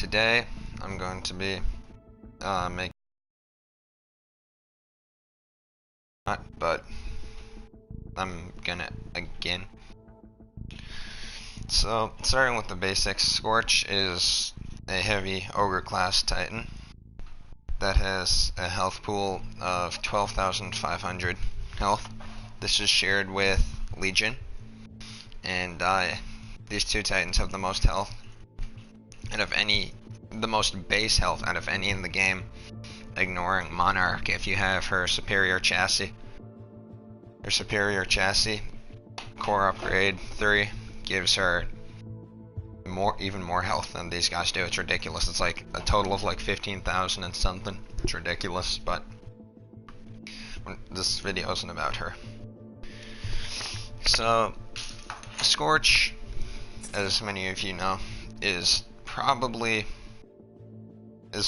Today I'm going to be making but I'm gonna again. So starting with the basics, Scorch is a heavy ogre class titan that has a health pool of 12,500 health. This is shared with Legion, and these two titans have the most health out of any, the most base health out of any in the game, ignoring Monarch if you have her superior chassis. Her superior chassis, core upgrade 3, gives her even more health than these guys do. It's ridiculous. It's like a total of like 15,000 and something. It's ridiculous, but this video isn't about her. So, Scorch, as many of you know, is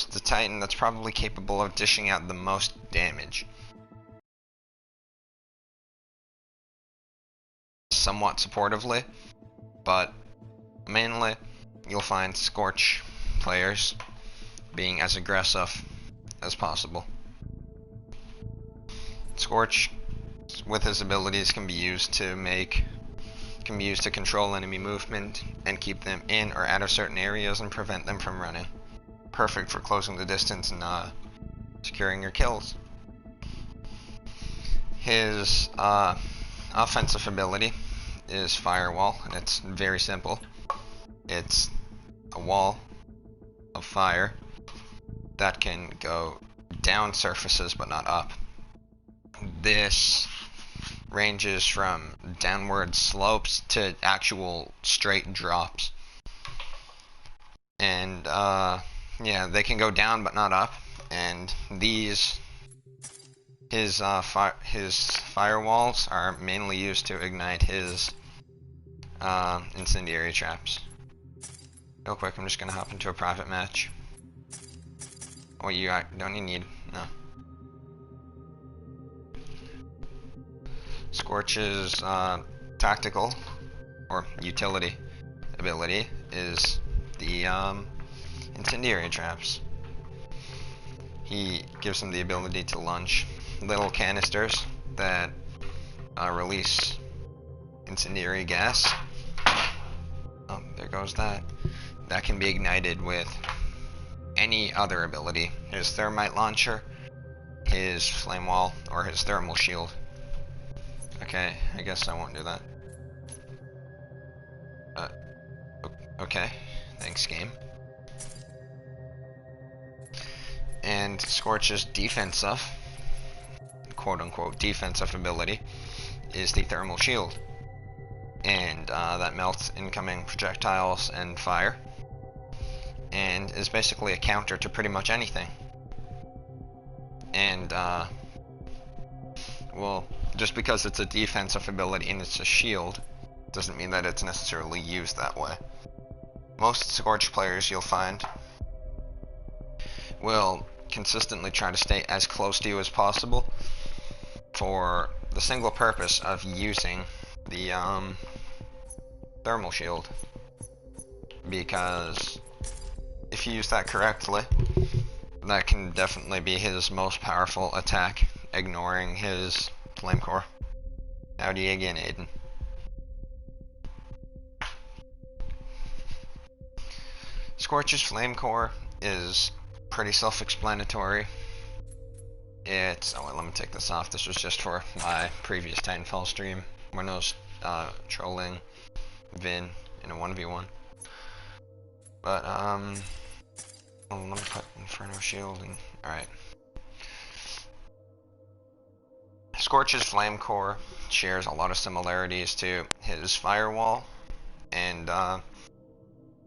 the titan that's probably capable of dishing out the most damage. Somewhat supportively, but mainly you'll find Scorch players being as aggressive as possible. Scorch, with his abilities, can be used to control enemy movement and keep them in or out of certain areas and prevent them from running. Perfect for closing the distance and securing your kills. His offensive ability is Firewall, and it's very simple. It's a wall of fire that can go down surfaces but not up. This ranges from downward slopes to actual straight drops. And yeah, they can go down but not up, and his firewalls are mainly used to ignite his incendiary traps. Real quick, I'm just gonna hop into a private match. Oh, don't you need? No. Scorch's tactical or utility ability is the incendiary traps. He gives him the ability to launch little canisters that release incendiary gas. Oh, there goes that. That can be ignited with any other ability. His thermite launcher, his flame wall, or his thermal shield. Okay, I guess I won't do that. Okay, thanks game. And Scorch's defensive, quote-unquote defensive ability is the thermal shield, and that melts incoming projectiles and fire, and is basically a counter to pretty much anything. And well, just because it's a defensive ability and it's a shield doesn't mean that it's necessarily used that way. Most Scorch players, you'll find, will consistently try to stay as close to you as possible for the single purpose of using the thermal shield, because if you use that correctly, that can definitely be his most powerful attack, ignoring his flame core. Howdy again, Aiden. Scorch's flame core is pretty self-explanatory. It's, oh wait, let me take this off. This was just for my previous Titanfall stream when I was trolling Vin in a 1v1. But well, let me put Inferno Shield and alright. Scorch's flame core shares a lot of similarities to his firewall, and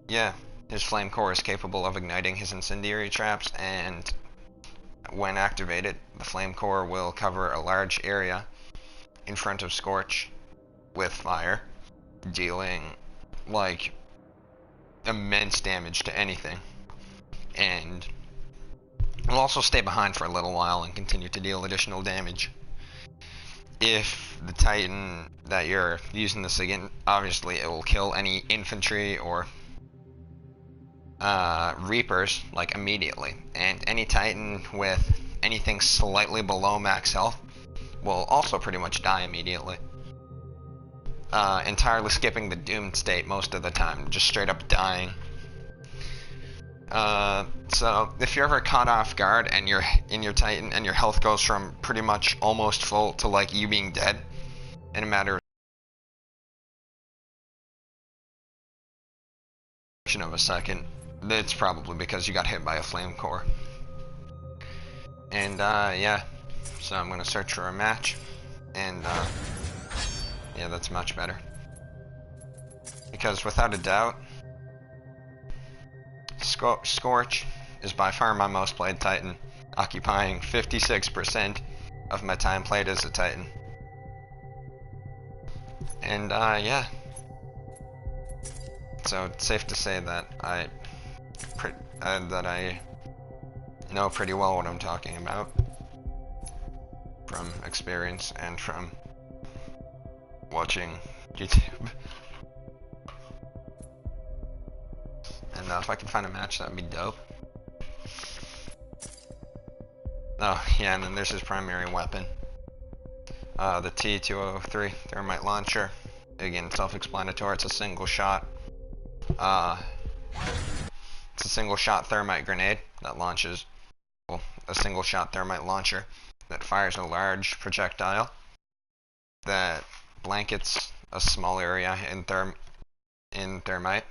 yeah, his flame core is capable of igniting his incendiary traps, and when activated, the flame core will cover a large area in front of Scorch with fire, dealing like immense damage to anything. And will also stay behind for a little while and continue to deal additional damage. If the Titan that you're using this against, obviously it will kill any infantry or Reapers, like, immediately. And any Titan with anything slightly below max health will also pretty much die immediately. Entirely skipping the doomed state most of the time, just straight up dying. So if you're ever caught off guard and you're in your Titan and your health goes from pretty much almost full to like you being dead in a matter of a second, it's probably because you got hit by a flame core. And yeah, so I'm gonna search for a match, and yeah, that's much better. Because without a doubt, Scorch is by far my most played Titan, occupying 56% of my time played as a Titan. And yeah, so it's safe to say that I know pretty well what I'm talking about from experience and from watching YouTube. And if I can find a match, that'd be dope. Oh, yeah, and then there's his primary weapon. The T-203 thermite launcher. Again, self-explanatory, it's a single shot. It's a single shot thermite grenade that launches, well, a single shot thermite launcher that fires a large projectile that blankets a small area in thermite.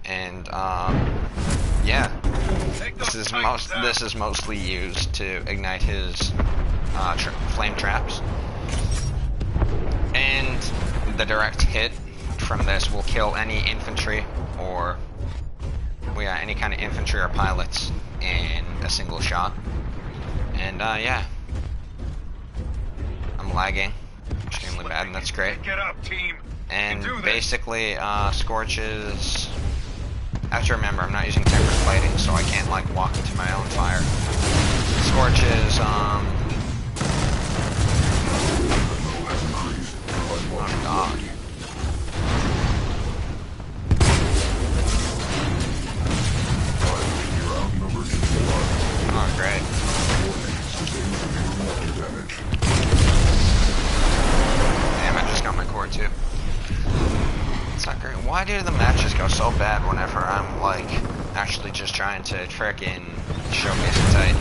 And yeah, this is mostly used to ignite his flame traps, and the direct hit from this will kill any infantry or any kind of infantry or pilots in a single shot. And yeah, I'm lagging extremely bad, and that's great. Get up, team. And basically, Scorch is, I have to remember, I'm not using tempered plating, so I can't like walk into my own fire. Scorch is oh god. Oh great. Damn, I just got my core too. It's not great. Why do the matches go so bad whenever I'm like actually just trying to frickin' showcase a Titan?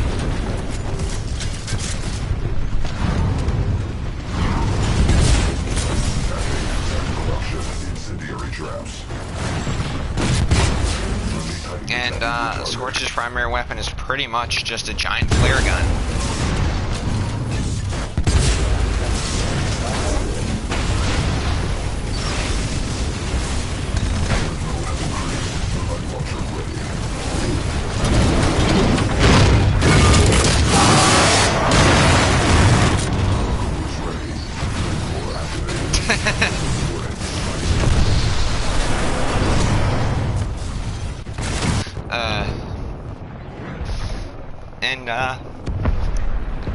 And Scorch's primary weapon is pretty much just a giant flare gun.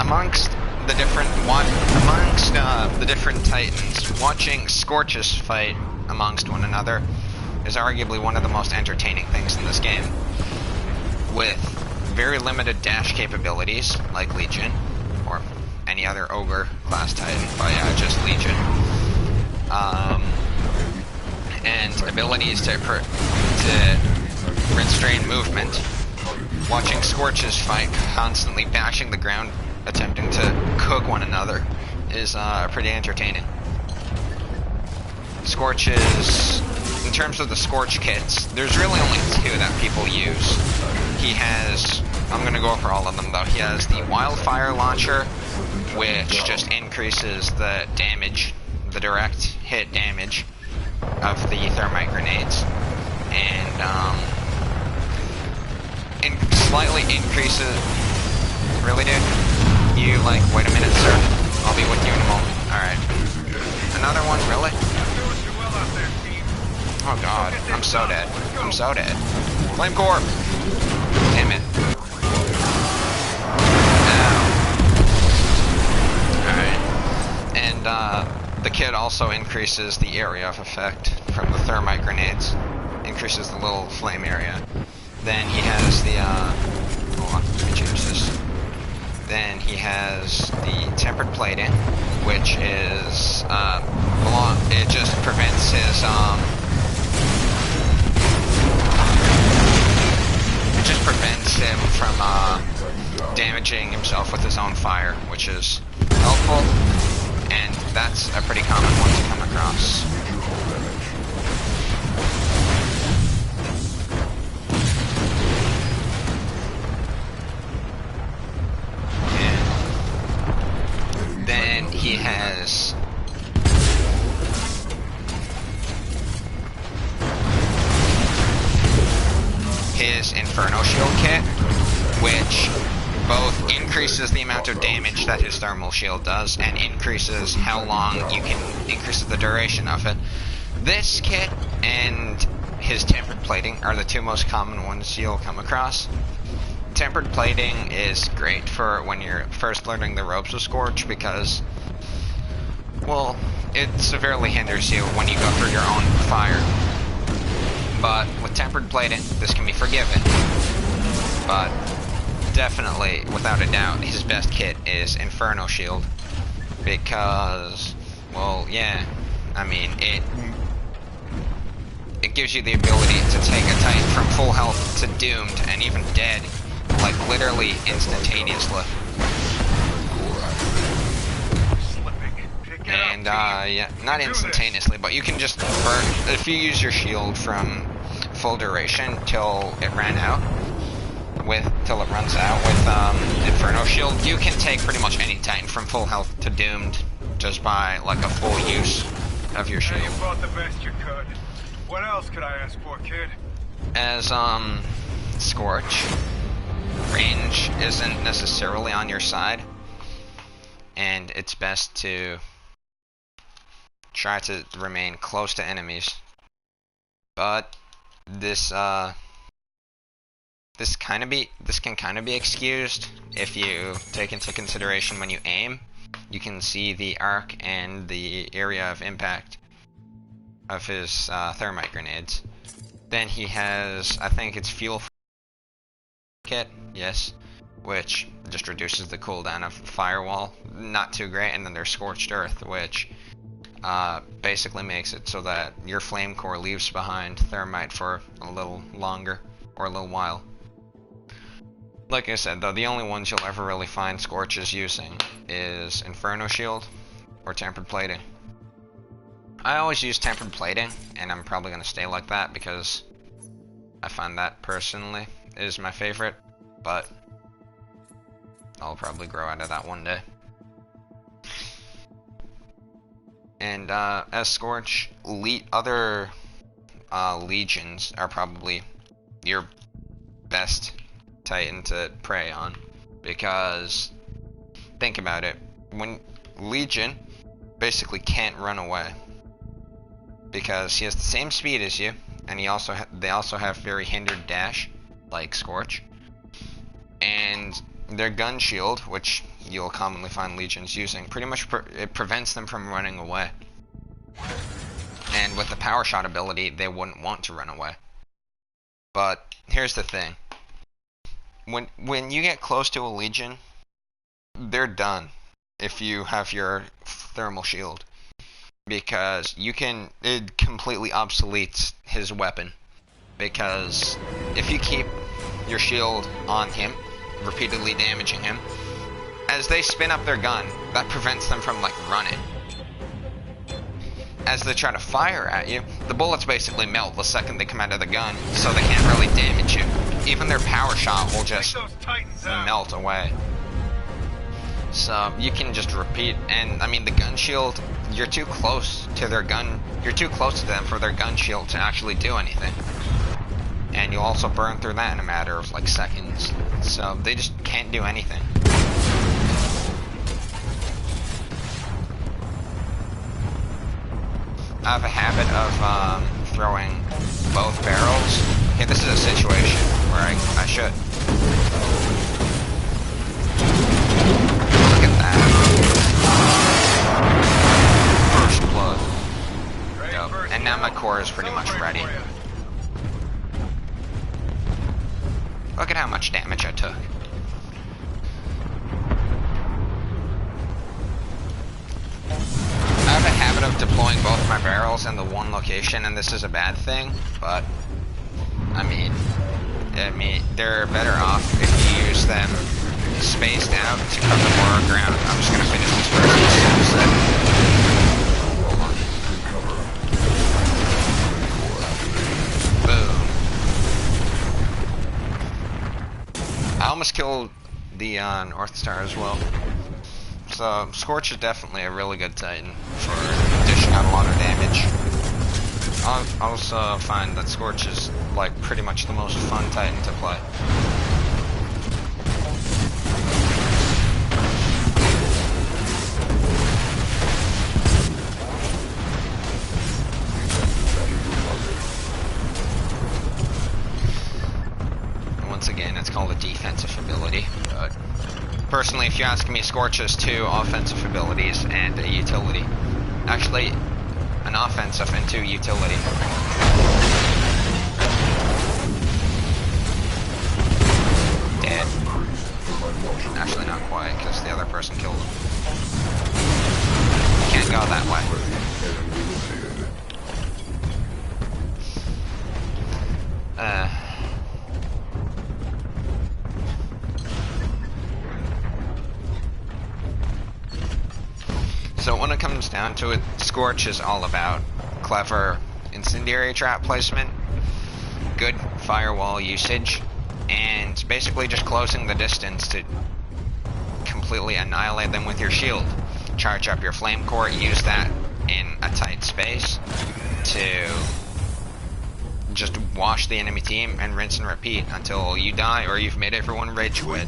Amongst the different Titans, watching Scorches fight amongst one another is arguably one of the most entertaining things in this game. With very limited dash capabilities, like Legion, or any other Ogre class Titan, but yeah, just Legion. And abilities to restrain movement. Watching Scorches fight, constantly bashing the ground, attempting to cook one another, is pretty entertaining. Scorch is, in terms of the Scorch kits, there's really only two that people use. He has, I'm going to go over all of them though, he has the Wildfire Launcher, which just increases the damage, the direct hit damage of the thermite grenades, and slightly increases, really dude? You like, wait a minute sir, I'll be with you in a moment. Alright. Another one, really? Oh god, I'm so dead. I'm so dead. Flame core! Damn it. Ow. Alright. And the kit also increases the area of effect from the thermite grenades, increases the little flame area. Then he has the, hold on, let me change this. Then he has the tempered plating, which is, it just prevents his, it just prevents him from, damaging himself with his own fire, which is helpful, and that's a pretty common one to come across. And then he has his Inferno Shield kit, which both increases the amount of damage that his thermal shield does and increases how long you can increase the duration of it. This kit and his tempered plating are the two most common ones you'll come across. Tempered plating is great for when you're first learning the ropes of Scorch because, well, it severely hinders you when you go through your own fire. But with tempered plating, this can be forgiven. But definitely, without a doubt, his best kit is Inferno Shield. Because, well, yeah, I mean, it gives you the ability to take a Titan from full health to doomed and even dead, like literally instantaneously. And, yeah, not instantaneously, but you can just burn, if you use your shield from full duration till it ran out, till it runs out with Inferno Shield, you can take pretty much any Titan from full health to doomed just by like a full use of your shield. You brought the best you could. What else could I ask for, kid? As Scorch, range isn't necessarily on your side, and it's best to try to remain close to enemies. But this can kind of be excused if you take into consideration when you aim, you can see the arc and the area of impact of his thermite grenades. Then he has, I think it's fuel kit, yes, which just reduces the cooldown of firewall, not too great. And then there's Scorched Earth, which basically makes it so that your flame core leaves behind thermite for a little longer or a little while. Like I said, though, the only ones you'll ever really find Scorches using is Inferno Shield or Tempered Plating. I always use Tempered Plating, and I'm probably going to stay like that because I find that personally is my favorite, but I'll probably grow out of that one day. And as Scorch, other legions are probably your best Titan to prey on, because think about it, when Legion basically can't run away because he has the same speed as you, and they also have very hindered dash like Scorch, and their gun shield, which you'll commonly find Legions using, pretty much it prevents them from running away. And with the power shot ability, they wouldn't want to run away. But here's the thing. When you get close to a Legion, they're done if you have your thermal shield, because it completely obsoletes his weapon, because if you keep your shield on him, repeatedly damaging him, as they spin up their gun, that prevents them from like running. As they try to fire at you, the bullets basically melt the second they come out of the gun, so they can't really damage you. Even their power shot will just melt away. So you can just repeat, and I mean the gun shield, you're too close to them for their gun shield to actually do anything. And you'll also burn through that in a matter of like seconds. So they just can't do anything. I have a habit of throwing both barrels. Okay, this is a situation where I should. Look at that. First blood. Yep. And now my core is pretty much ready. Look at how much damage I took. I have a habit of deploying both my barrels in the one location, and this is a bad thing, but I mean, they're better off if you use them spaced out to cover more ground. I'm just gonna finish this first as soon as boom. I almost killed the North Star as well. So Scorch is definitely a really good Titan for dishing out a lot of damage. I also find that Scorch is like pretty much the most fun Titan to play. And once again, it's called a defensive ability. But personally, if you ask me, Scorch has 2 offensive abilities and a utility. Actually, an offensive and 2 utility. Dead. Actually, not quite, because the other person killed him. Can't go that way. So when it comes down to it, Scorch is all about clever incendiary trap placement, good firewall usage, and basically just closing the distance to completely annihilate them with your shield. Charge up your flame core, use that in a tight space to just wash the enemy team and rinse and repeat until you die or you've made everyone rage quit.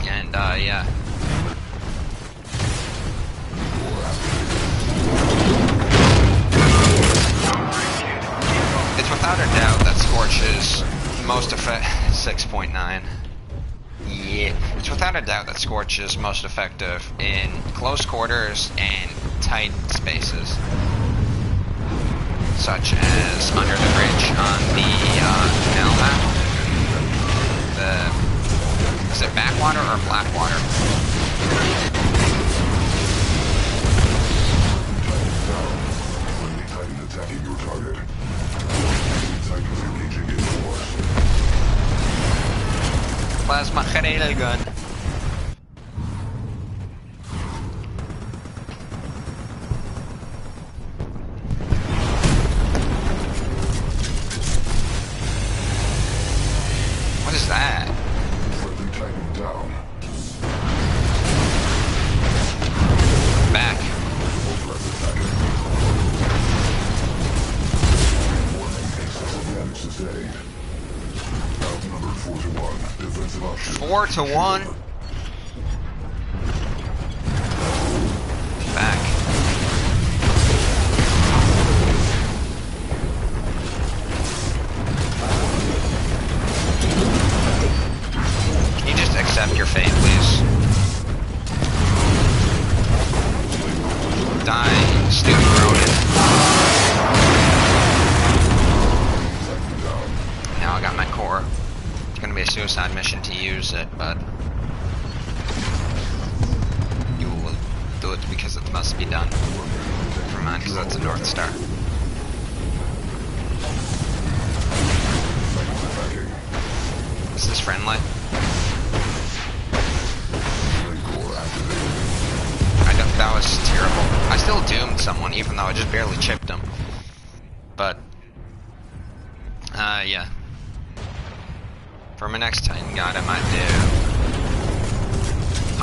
And yeah. It's without a doubt that Scorch is most effective. 6.9. Yeah. It's without a doubt that Scorch is most effective in close quarters and tight spaces, such as under the bridge on the canal map. Is it backwater or blackwater? Attacking your target. Titans engaging in force. Plasma rail gun. What is that? Friendly Titan down. Back. Sustained. Outnumbered 4-1. Defensive option. 4-1. Back. Can you just accept your fate, please? Die, stupid rodent. Now I got my core. It's gonna be a suicide mission to use it, but you will do it because it must be done. Never mind, because that's a North Star. Is this friendly? That was terrible. I still doomed someone, even though I just barely chipped him. But, yeah. For my next Titan guide, I might do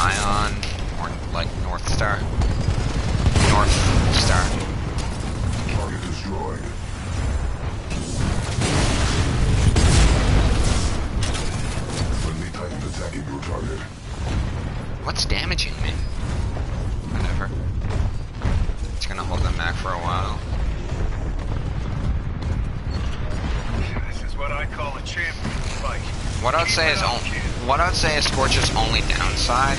Ion, or like North Star. North Star. Target destroyed. Friendly Titan attacking your target. What's damaging me? Whatever. It's gonna hold them back for a while. This is what I call a champion fight. What I would say is Scorch's only downside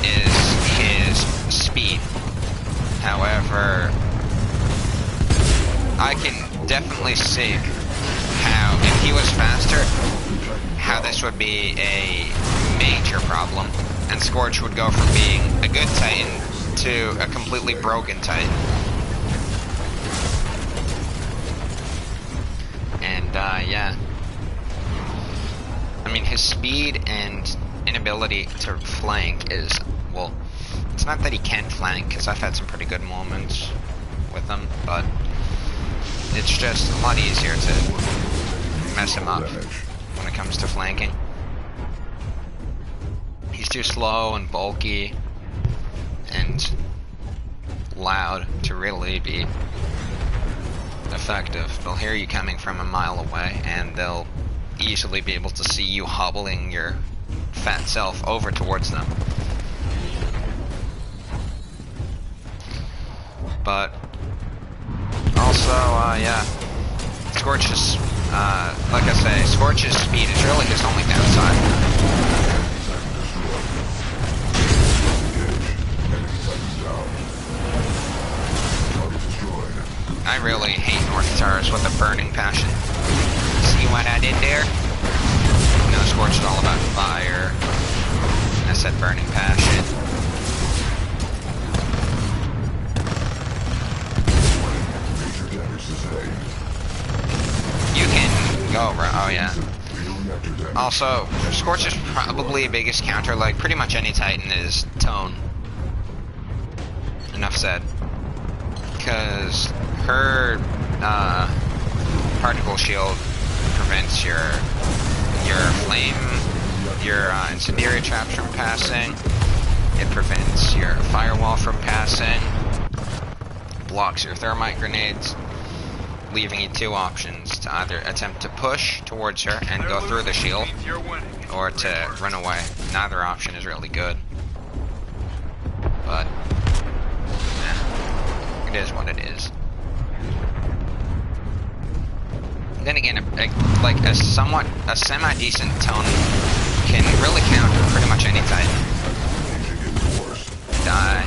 is his speed. However, I can definitely see how know, if he was faster, how this would be a major problem. And Scorch would go from being a good Titan to a completely broken Titan. And, yeah. I mean, his speed and inability to flank is, well, it's not that he can't flank, because I've had some pretty good moments with him, but it's just a lot easier to mess him up when it comes to flanking. He's too slow and bulky and loud to really be effective. They'll hear you coming from a mile away, and they'll easily be able to see you hobbling your fat self over towards them. But also, yeah, Scorch's, like I say, Scorch's speed is really his only downside. I really hate North Stars with a burning passion. See what I did there? No, Scorch is all about fire. I said burning passion. You can go, bro. Oh, yeah. Also, Scorch's probably biggest counter, like pretty much any Titan, is tone. Enough said. Because her particle shield prevents your flame, your incendiary traps from passing. It prevents your firewall from passing. Blocks your thermite grenades, leaving you two options: to either attempt to push towards her and go through the shield, or to run away. Neither option is really good, but it is what it is. Then again, like a semi-decent tone can really counter pretty much any Titan. Die.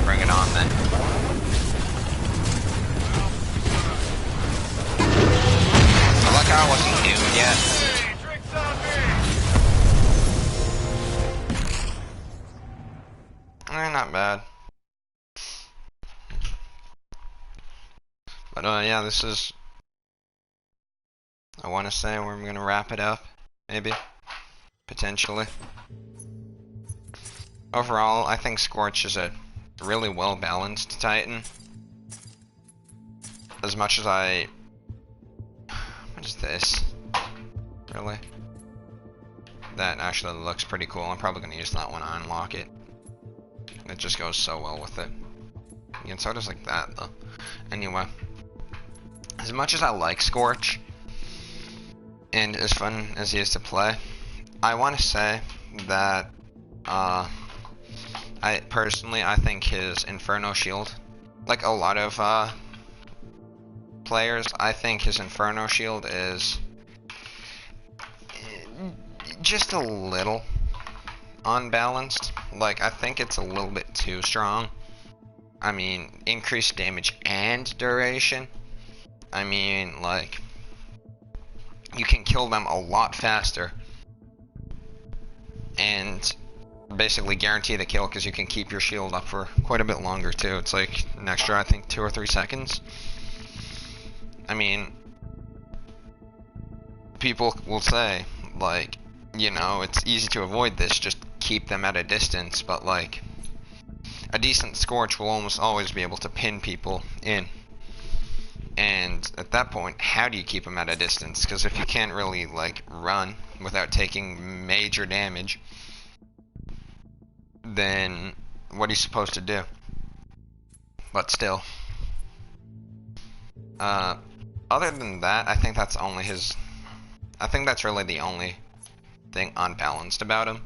Bring it on then. I like how I wasn't doomed yet. Not bad. But yeah, this is, I want to say where I'm gonna wrap it up, maybe, potentially. Overall, I think Scorch is a really well balanced Titan. As much as what is this? Really? That actually looks pretty cool. I'm probably gonna use that when I unlock it. It just goes so well with it. And so does like that though. Anyway, as much as I like Scorch, and as fun as he is to play, I want to say that I think his Inferno Shield, like a lot of players, I think his Inferno Shield is just a little unbalanced. Like, I think it's a little bit too strong. I mean, increased damage and duration. I mean, like, you can kill them a lot faster and basically guarantee the kill because you can keep your shield up for quite a bit longer too. It's like an extra, I think, 2 or 3 seconds. I mean, people will say, like, you know, it's easy to avoid this, just keep them at a distance, but like, a decent Scorch will almost always be able to pin people in. And at that point, how do you keep them at a distance? Because if you can't really, like, run without taking major damage, then what are you supposed to do? But still, other than that, I think that's really the only thing unbalanced about him.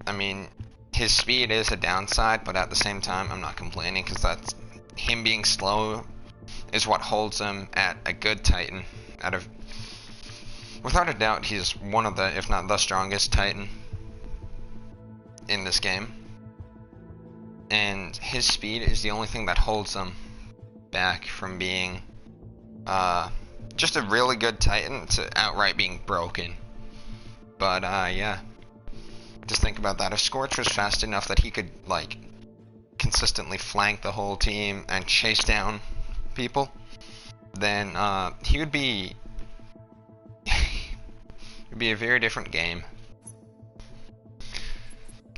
I mean, his speed is a downside, but at the same time, I'm not complaining, because that's him being slow is what holds him at a good Titan. Without a doubt, he's one of the, if not the strongest Titan in this game. And his speed is the only thing that holds him back from being just a really good Titan to outright being broken. But yeah, just think about that. If Scorch was fast enough that he could like consistently flank the whole team and chase down people, then he would be it'd be a very different game.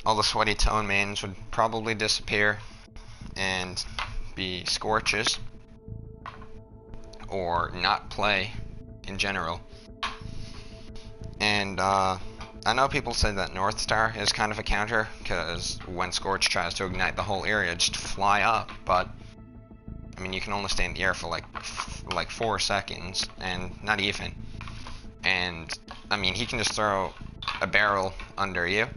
All the sweaty tone mains would probably disappear and be Scorches, or not play in general. And I know people say that North Star is kind of a counter, because when Scorch tries to ignite the whole area, just fly up, but I mean, you can only stay in the air for like 4 seconds, and not even. And I mean, he can just throw a barrel under you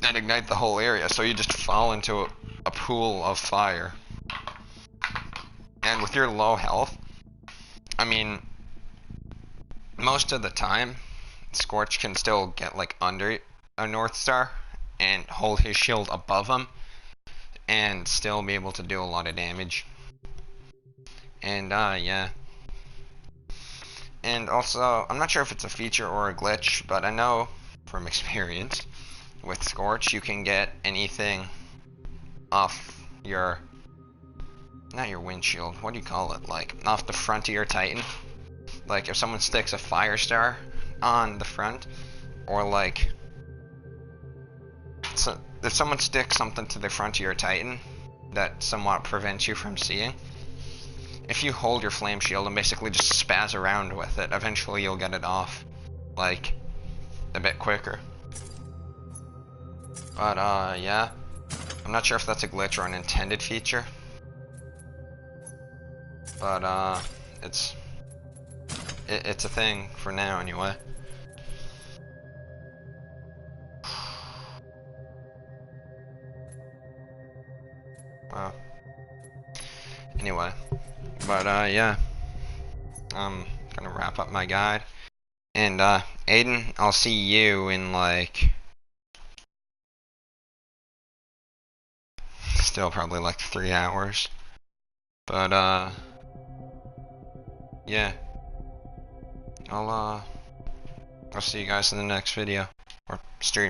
and ignite the whole area, so you just fall into a pool of fire. And with your low health, I mean, most of the time, Scorch can still get like under a North Star and hold his shield above him and still be able to do a lot of damage. And yeah. And also, I'm not sure if it's a feature or a glitch, but I know from experience with Scorch you can get anything off your, not your windshield, what do you call it, like off the front of your Titan. Like if someone sticks a fire star on the front, or like if someone sticks something to the front of your Titan that somewhat prevents you from seeing, if you hold your flame shield and basically just spaz around with it, eventually you'll get it off, like, a bit quicker. But yeah, I'm not sure if that's a glitch or an intended feature, but it's a thing for now anyway. Well, anyway, but yeah, I'm gonna wrap up my guide, and Aiden, I'll see you in like still probably like 3 hours, but yeah, I'll see you guys in the next video or stream.